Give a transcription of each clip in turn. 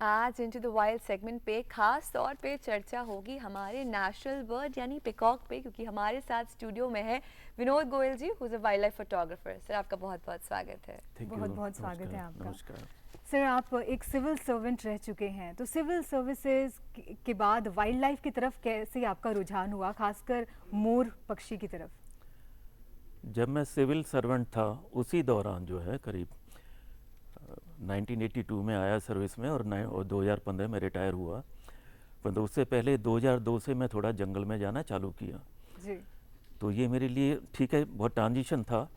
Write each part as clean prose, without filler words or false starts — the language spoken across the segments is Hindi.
आज इनटू द वाइल्ड सेगमेंट पे खास तौर पे चर्चा होगी हमारे नेशनल बर्ड यानी पिकॉक पे, क्योंकि हमारे साथ स्टूडियो में है Vinod Goyal ji, who is a wild life photographer. Sir आपका बहुत बहुत स्वागत है। बहुत बहुत स्वागत है आपका। नमस्कार। सर आप एक सिविल सर्वेंट रह चुके हैं, तो सिविल सर्विसेज के बाद वाइल्ड लाइफ की तरफ कैसे आपका रुझान हुआ, खासकर मोर पक्षी की तरफ? जब मैं सिविल सर्वेंट था उसी दौरान जो है करीब 1982 में आया सर्विस में और 2015 में रिटायर हुआ। परंतु उससे पहले 2002 से मैं थोड़ा जंगल में जाना चालू किया जी। तो ये मेरे लिए ठीक है, बहुत ट्रांजिशन था।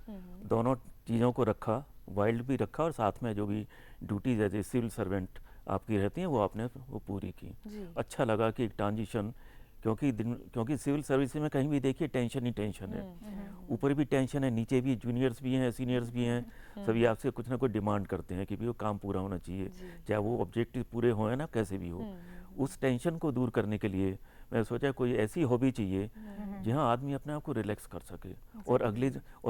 दोनों चीज़ों को रखा, वाइल्ड भी रखा और साथ में जो भी duties as a civil servant आपकी रहती हैं वो आपने वो पूरी की। अच्छा लगा कि एक ट्रांजिशन, क्योंकि सिविल सर्विस में कहीं भी देखिए टेंशन ही टेंशन है। ऊपर भी टेंशन है, नीचे भी जूनियर्स भी हैं, सीनियर्स भी हैं, सभी आपसे कुछ ना कुछ डिमांड करते हैं कि भी वो काम पूरा होना चाहिए, चाहे वो ऑब्जेक्टिव पूरे हों ना कैसे भी हो। उस टेंशन को दूर करने के लिए मैं सोचा कोई ऐसी हॉबी चाहिए जहाँ आदमी अपने आप को रिलैक्स कर सके और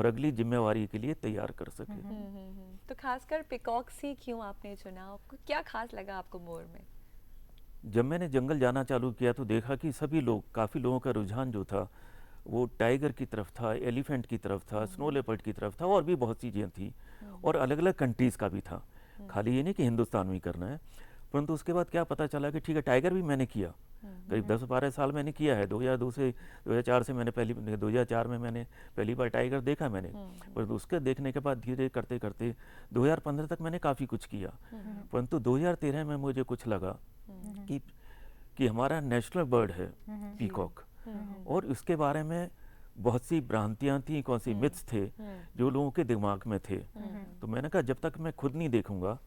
अगली जिम्मेवारी के लिए तैयार कर सके। तो खासकर पिकॉक ही क्यों आपने चुना? आपको क्या खास लगा आपको मोर में? जब मैंने जंगल जाना चालू किया तो देखा कि सभी लोग, काफ़ी लोगों का रुझान जो था वो टाइगर की तरफ था, एलिफेंट की तरफ था, स्नो लेपर्ड की तरफ था और भी बहुत सी चीज़ें थी और अलग अलग कंट्रीज़ का भी था। खाली ये नहीं कि हिंदुस्तान में ही करना है। परंतु उसके बाद क्या पता चला कि ठीक है, टाइगर भी मैंने किया, करीब 10-12 साल मैंने किया है। 2002 से 2004 से मैंने 2004 में मैंने पहली बार टाइगर देखा मैंने। परंतु उसके देखने के बाद धीरे करते करते 2015 तक मैंने काफ़ी कुछ किया। परंतु 2013 में मुझे कुछ लगा कि हमारा नेशनल बर्ड है पीकॉक, और उसके बारे में बहुत सी भ्रांतियां थी, कौन सी मिथ्स थे जो लोगों के दिमाग में थे। तो मैंने कहा जब तक मैं खुद नहीं देखूंगा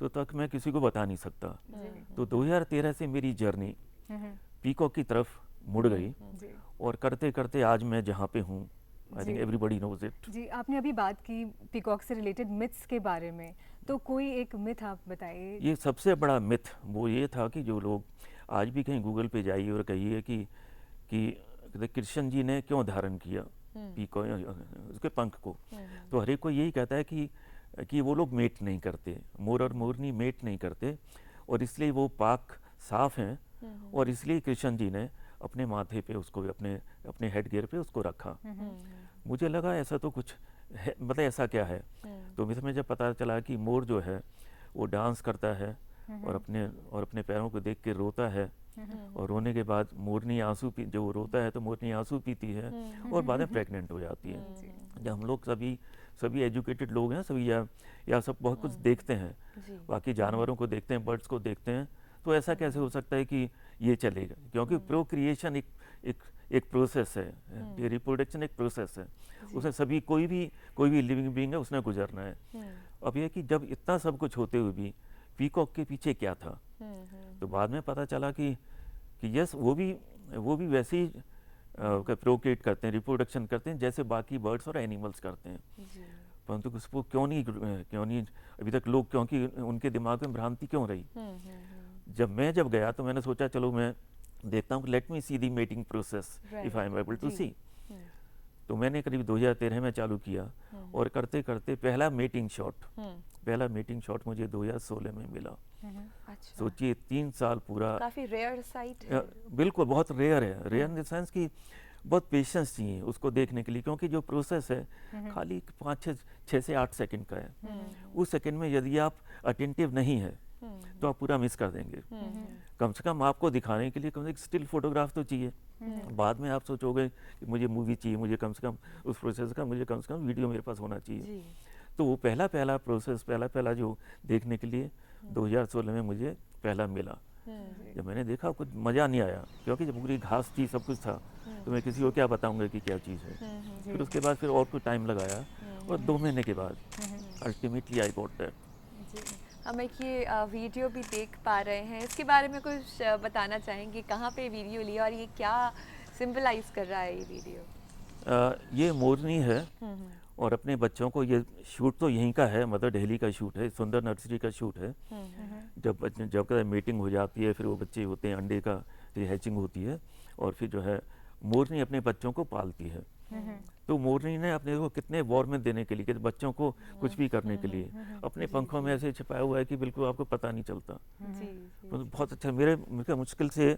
तो तक मैं किसी को बता नहीं सकता। तो 2013 से मेरी जर्नी पीकॉक की तरफ मुड़ गई और करते करते आज मैं जहाँ पे हूँ, I think everybody knows it. जी, आपने अभी बात की पीकॉक से रिलेटेड मिथ्स के बारे में, तो कोई एक मिथ आप बताइए। ये सबसे बड़ा मिथ वो ये था कि जो लोग आज भी कहीं गूगल पे जाइए और कहिए कि कृष्ण जी ने क्यों धारण किया पीकॉक उसके पंख को, तो हर एक को यही कहता है कि वो लोग मेट नहीं करते, मोर और मोरनी मेट नहीं करते और इसलिए वो पाक साफ हैं और इसलिए कृष्ण जी ने अपने माथे पे उसको अपने हेड गियर पे उसको रखा। मुझे लगा ऐसा तो कुछ है, मतलब ऐसा क्या है। तो इसमें जब पता चला कि मोर जो है वो डांस करता है और अपने पैरों को देख के रोता है और रोने के बाद मोरनी आंसू पी, जो रोता है तो मोरनी आंसू पीती है और बाद में प्रेग्नेंट हो जाती है। जब हम लोग सभी एजुकेटेड लोग हैं, सभी या सब बहुत कुछ देखते हैं, बाकी जानवरों को देखते हैं, बर्ड्स को देखते हैं, तो ऐसा कैसे हो सकता है कि ये चलेगा? क्योंकि प्रोक्रिएशन एक प्रोसेस है, ये रिप्रोडक्शन एक प्रोसेस है, उसमें कोई भी लिविंग बीइंग है उसने गुजरना है। अब ये कि जब इतना सब कुछ होते हुए भी पीकॉक के पीछे क्या था, तो बाद में पता चला कि यस वो भी वैसे ही प्रोक्रिएट करते हैं, रिप्रोडक्शन करते हैं जैसे बाकी बर्ड्स और एनिमल्स करते हैं। परंतु उसको क्यों नहीं अभी तक लोग, क्योंकि उनके दिमाग में भ्रांति क्यों रही। जब गया तो मैंने सोचा चलो मैं देखता हूँ, let me see the mating process if I am able to see. तो मैंने करीब 2013 में चालू किया और करते करते पहला मेटिंग शॉट मुझे 2016 में मिला। अच्छा। सोचिए 3 साल पूरा। काफी रेयर साइट है। बिल्कुल बहुत रेयर है, रेयर इन द सेंस कि बहुत पेशेंस चाहिए उसको देखने के लिए, क्योंकि जो प्रोसेस है खाली 6 से 8 सेकंड का है। उस सेकंड में यदि आप अटेंटिव नहीं है तो आप पूरा मिस कर देंगे। कम से कम आपको दिखाने के लिए कम से कम स्टिल फोटोग्राफ तो चाहिए। बाद में आप सोचोगे कि मुझे मूवी चाहिए, मुझे कम से कम उस प्रोसेस का मुझे कम से कम वीडियो मेरे पास होना चाहिए। तो वो पहला प्रोसेस पहला जो देखने के लिए 2016 में मुझे पहला मिला। जब मैंने देखा कुछ मज़ा नहीं आया, क्योंकि जब पूरी घास थी, सब कुछ था, तो मैं किसी को क्या बताऊंगा कि क्या चीज़ है। फिर उसके बाद और कुछ टाइम लगाया और 2 महीने के बाद अल्टीमेटली आई गॉट दैट। हम एक ये वीडियो भी देख पा रहे हैं, इसके बारे में कुछ बताना चाहेंगे? कहाँ पे वीडियो लिया और ये क्या सिंबलाइज कर रहा है ये वीडियो? ये मोरनी है और अपने बच्चों को, ये शूट तो यहीं का है, मदर दिल्ली का शूट है, सुंदर नर्सरी का शूट है। जब मीटिंग हो जाती है, फिर वो बच्चे होते हैं, अंडे का हैचिंग होती है और फिर जो है मोरनी अपने बच्चों को पालती है। तो मोरनी ने अपने को कितने वार्मथ देने के लिए कि बच्चों को कुछ भी करने के लिए अपने पंखों में ऐसे छिपाया हुआ है कि बिल्कुल आपको पता नहीं चलता। जी तो बहुत अच्छा, मेरे मुश्किल से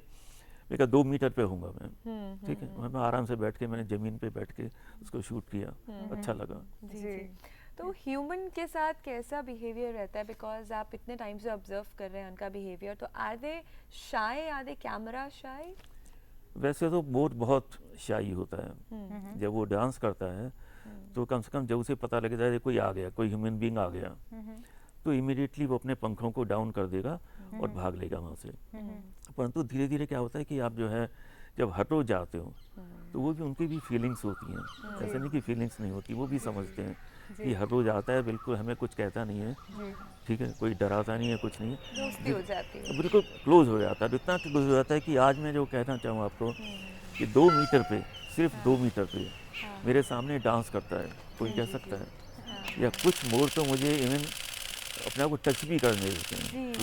मेरा 2 मीटर पे होऊंगा मैं, ठीक है। मैं आराम से बैठ के, मैंने ज़मीन पे बैठ के उसको शूट किया, अच्छा लगा। जी। तो ह्यूमन के साथ कैसा बिहेवियर रहता है, बिकॉज आप इतने टाइम से ऑब्जर्व कर रहे हैं उनका बिहेवियर, तो are they shy, are they camera shy? वैसे तो मोर बहुत शाई होता है। जब वो डांस करता है तो कम से कम जब उसे पता लग जाए कोई आ गया, कोई ह्यूमन बीइंग आ गया, तो इमीडिएटली वो अपने पंखों को डाउन कर देगा और भाग लेगा वहाँ से। परंतु धीरे धीरे क्या होता है कि आप जो है जब हर रोज जाते हो तो वो भी, उनकी भी फीलिंग्स होती हैं, ऐसे नहीं कि फीलिंग्स नहीं होती, वो भी समझते हैं कि हर रोज आता है, बिल्कुल हमें कुछ कहता नहीं है, ठीक है, कोई डराता नहीं है, कुछ नहीं है, दोस्ती हो जाती है। बिल्कुल क्लोज हो जाता है। इतना क्लोज हो जाता है कि आज मैं जो कहना चाहूँ आपको कि 2 मीटर पे, सिर्फ 2 मीटर पे मेरे सामने डांस करता है, कोई कह सकता है? या कुछ मोर तो मुझे इवन अपने आप को टच भी करने देते हैं,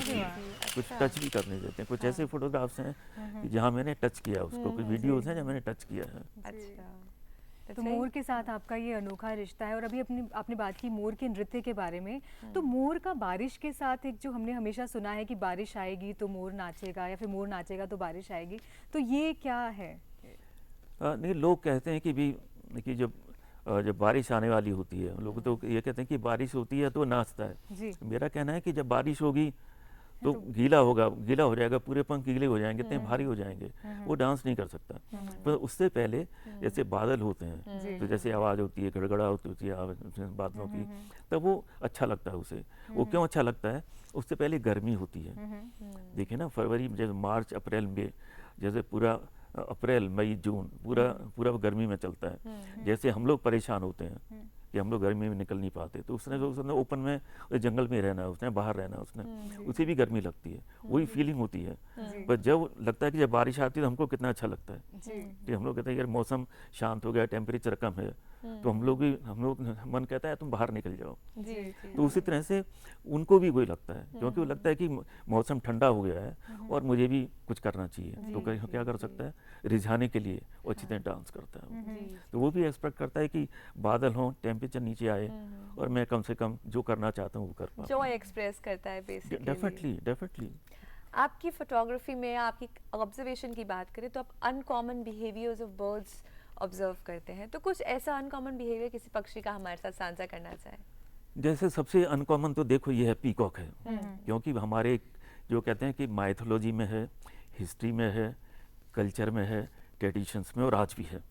कुछ टच भी करने देते हैं। कुछ ऐसे फोटोग्राफ्स हैं कि जहाँ मैंने टच किया उसको, कुछ वीडियोस हैं जहाँ मैंने टच किया है। अच्छा, तो मोर के साथ आपका ये अनोखा रिश्ता है। और अभी आपने बात की मोर के नृत्य के बारे में, तो मोर का बारिश के साथ एक जो हमने हमेशा सुना है कि बारिश आएगी तो मोर नाचेगा, या फिर मोर नाचेगा तो बारिश आएगी, तो ये क्या है? नहीं, लोग कहते हैं कि भी कि जब बारिश आने वाली होती है, लोग तो ये कहते हैं कि बारिश होती है तो नाचता है। जी। मेरा कहना है कि जब बारिश होगी तो गीला हो जाएगा, पूरे पंख गीले हो जाएंगे, इतने भारी हो जाएंगे, वो डांस नहीं कर सकता। पर उससे पहले जैसे बादल होते हैं, तो जैसे आवाज़ होती है, गड़गड़ा होती है बादलों की, तब वो अच्छा लगता है उसे। वो क्यों अच्छा लगता है? उससे पहले गर्मी होती है। देखिए ना, फरवरी, जैसे मार्च अप्रैल में, जैसे पूरा अप्रैल मई जून पूरा गर्मी में चलता है। जैसे हम लोग परेशान होते हैं कि हम लोग गर्मी में निकल नहीं पाते, तो उसने ओपन में, जंगल में रहना है, उसने बाहर रहना है, उसने उसे भी गर्मी लगती है, वही फीलिंग होती है। पर जब लगता है कि जब बारिश आती है तो हमको कितना अच्छा लगता है कि हम लोग कहते हैं यार मौसम शांत हो गया, टेम्परेचर कम है, तो हम लोग मन कहता है तुम बाहर निकल जाओ। तो उसी तरह से उनको भी वही लगता है, क्योंकि वो लगता है कि मौसम ठंडा हो गया है और मुझे भी कुछ करना चाहिए। तो क्या कर सकता है? रिझाने के लिए वो अच्छी तरह डांस करता है। तो वो भी एक्सपेक्ट करता है कि बादल हो, टेम्परेचर नीचे आए और मैं कम से कम जो करना चाहता हूँ वो कर पाऊँ। जॉय एक्सप्रेस करता है बेसिकली। डेफिनेटली। आपकी फोटोग्राफी में आपकी ऑब्जर्वेशन की बात करें तो आप uncommon behaviours of birds observe करते हैं, तो कुछ ऐसा अनकॉमन बिहेवियर किसी पक्षी का हमारे साथ साझा करना चाहें? जैसे सबसे अनकॉमन तो देखो ये है पीकॉक है, क्योंकि हमारे जो कहते हैं कि माइथोलॉजी में है, हिस्ट्री में है, कल्चर में है, ट्रेडिशंस में, और आज भी है।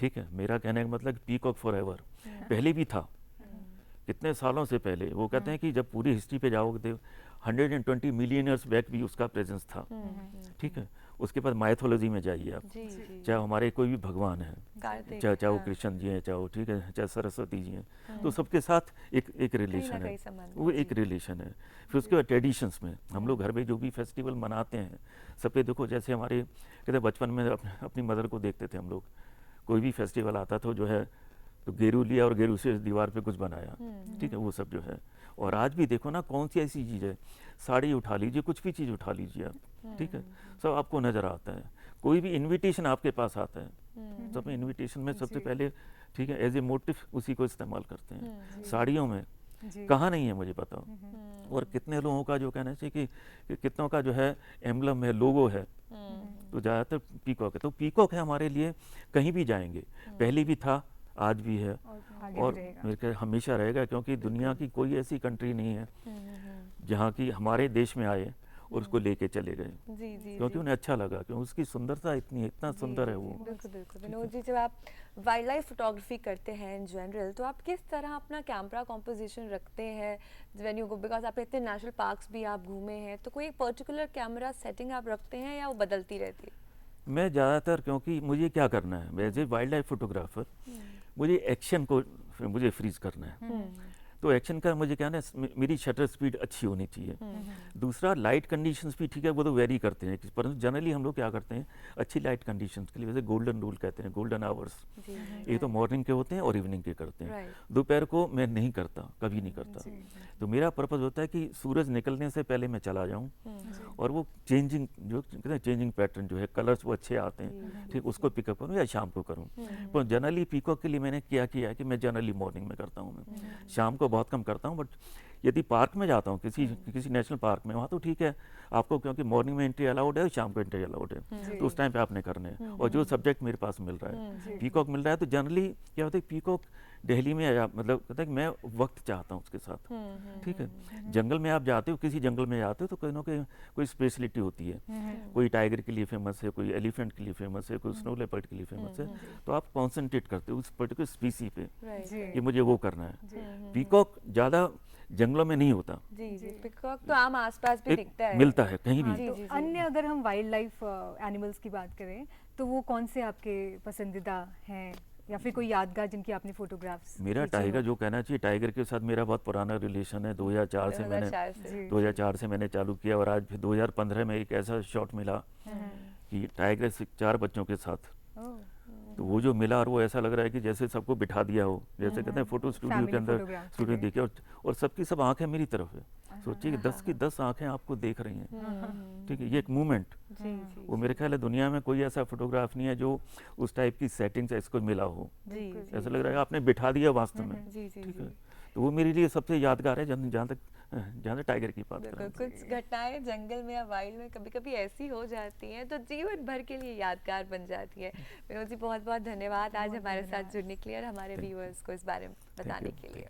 ठीक है, मेरा कहने का मतलब पीकॉक फॉरएवर, पहले भी था, कितने सालों से पहले। वो कहते हैं कि जब पूरी हिस्ट्री पे जाओगे 120 मिलियन ईयर्स बैक भी उसका प्रेजेंस था। ठीक है, उसके बाद माइथोलॉजी में जाइए आप, चाहे हमारे कोई भी भगवान है, चाहे वो कृष्ण जी हैं, चाहे वो, ठीक है, चाहे सरस्वती जी हैं, तो सबके साथ एक रिलेशन है, वो एक रिलेशन है। फिर उसके बाद ट्रेडिशंस में हम लोग घर में जो भी फेस्टिवल मनाते हैं, सब पे देखो, जैसे हमारे कहते बचपन में अपनी मदर को देखते थे हम लोग, कोई भी फेस्टिवल आता था जो है तो गेरू लिया और गेरू से दीवार पे कुछ बनाया, ठीक है, वो सब जो है। और आज भी देखो ना, कौन सी ऐसी चीज़ है, साड़ी उठा लीजिए, कुछ भी चीज़ उठा लीजिए आप, ठीक है, सब आपको नज़र आता है। कोई भी इनविटेशन आपके पास आता है, सब इनविटेशन में सबसे पहले, ठीक है, एज ए मोटिव उसी को इस्तेमाल करते हैं। साड़ियों में कहाँ नहीं है मुझे बताओ। और कितने लोगों का जो कहना चाहिए कि कितनों का जो है एम्बलम है, लोगो है, तो ज़्यादातर पीकॉक है। तो पीकॉक है हमारे लिए, कहीं भी जाएंगे, पहले भी था, आज भी है, और मेरे ख्याल हमेशा रहेगा, क्योंकि दुनिया की कोई ऐसी कंट्री नहीं है जहाँ की हमारे देश में आए और उसको लेके चले गए, क्योंकि उन्हें अच्छा लगा, क्योंकि उसकी सुंदरता इतना सुंदर है वो। बिल्कुल बिल्कुल। विनोद जी, जब आप वाइल्ड लाइफ फोटोग्राफी करते हैं इन जनरल, तो आप किस तरह अपना कैमरा कॉम्पोजिशन रखते हैं व्हेन यू गो, बिकॉज आप इतने नेशनल पार्क्स भी आप घूमे हैं, तो कोई एक पर्टिकुलर कैमरा सेटिंग आप रखते हैं या वो बदलती रहती है? मैं ज़्यादातर, क्योंकि मुझे क्या करना है, एज ए वाइल्ड लाइफ फोटोग्राफर, मुझे एक्शन को मुझे फ्रीज करना है। तो एक्शन का मुझे क्या है ना, मेरी शटर स्पीड अच्छी होनी चाहिए। दूसरा लाइट कंडीशंस भी ठीक है, वो तो वेरी करते हैं, परंतु जनरली हम लोग क्या करते हैं अच्छी लाइट कंडीशंस के लिए, वैसे गोल्डन रूल कहते हैं, गोल्डन आवर्स, ये तो मॉर्निंग के होते हैं और इवनिंग के करते हैं। दोपहर को मैं नहीं करता, कभी नहीं करता। तो मेरा पर्पज़ होता है कि सूरज निकलने से पहले मैं चला जाऊँ और वो चेंजिंग जो कहते हैं चेंजिंग पैटर्न जो है, कलर्स वो अच्छे आते हैं, ठीक, उसको पिकअप करूँ या शाम को करूँ। तो जनरली पीकॉक के लिए मैंने क्या किया है कि मैं जनरली मॉर्निंग में करता हूँ, मैं शाम को बहुत कम करता हूँ। बट यदि पार्क में जाता हूँ किसी नेशनल पार्क में, वहाँ तो ठीक है आपको, क्योंकि मॉर्निंग में एंट्री अलाउड है और शाम को एंट्री अलाउड है, तो उस टाइम पे आपने करने हैं। और जो सब्जेक्ट मेरे पास मिल रहा है, पीकॉक मिल रहा है, तो जनरली क्या होता है पीकॉक दिल्ली में मतलब कहता है कि मैं वक्त चाहता हूँ उसके साथ, ठीक है। जंगल में आप जाते हो, किसी जंगल में जाते हो तो कहीं ना कहीं कोई स्पेशलिटी होती है, कोई टाइगर के लिए फेमस है, कोई एलिफेंट के लिए फेमस है, कोई स्नो लेपर्ड के लिए फेमस है, तो आप कॉन्सेंट्रेट करते हो उस पर्टिकुलर स्पीसी पे, ये मुझे वो करना है। पीकॉक ज़्यादा जंगलों में नहीं होता। जी जी, पिकॉक तो आम आसपास भी दिखता है, मिलता है कहीं भी। तो अन्य अगर हम वाइल्ड लाइफ एनिमल्स की बात करें तो वो कौन से आपके पसंदीदा हैं, या फिर कोई यादगार जिनकी आपने फोटोग्राफ्स? मेरा टाइगर, जो कहना चाहिए, टाइगर के साथ मेरा बहुत पुराना रिलेशन है। 2004 से मैंने 2004 से मैंने चालू किया और आज फिर 2015 में एक ऐसा शॉट मिला कि टाइगर से 4 बच्चों के साथ, तो वो जो मिला और वो ऐसा लग रहा है कि जैसे सबको बिठा दिया हो, जैसे कहते हैं फोटो स्टूडियो के अंदर स्टूडियो देखे, और सबकी सब आंखें मेरी तरफ है। सोचिए कि 10 की 10 आंखें आपको देख रही हैं, ठीक है, ये एक मूवमेंट। वो मेरे ख्याल है दुनिया में कोई ऐसा फोटोग्राफ नहीं है जो उस टाइप की सेटिंग्स इसको मिला हो, ऐसा लग रहा है आपने बिठा दिया वास्तव में, ठीक है। तो वो मेरे लिए सबसे यादगार है जहाँ तक टाइगर की बात करें। कुछ घटनाएं जंगल में या वाइल्ड में कभी कभी ऐसी हो जाती हैं तो जीवन भर के लिए यादगार बन जाती है। विनोद जी बहुत बहुत धन्यवाद आज हमारे साथ जुड़ने के लिए और हमारे व्यूअर्स को इस बारे में बताने के लिए।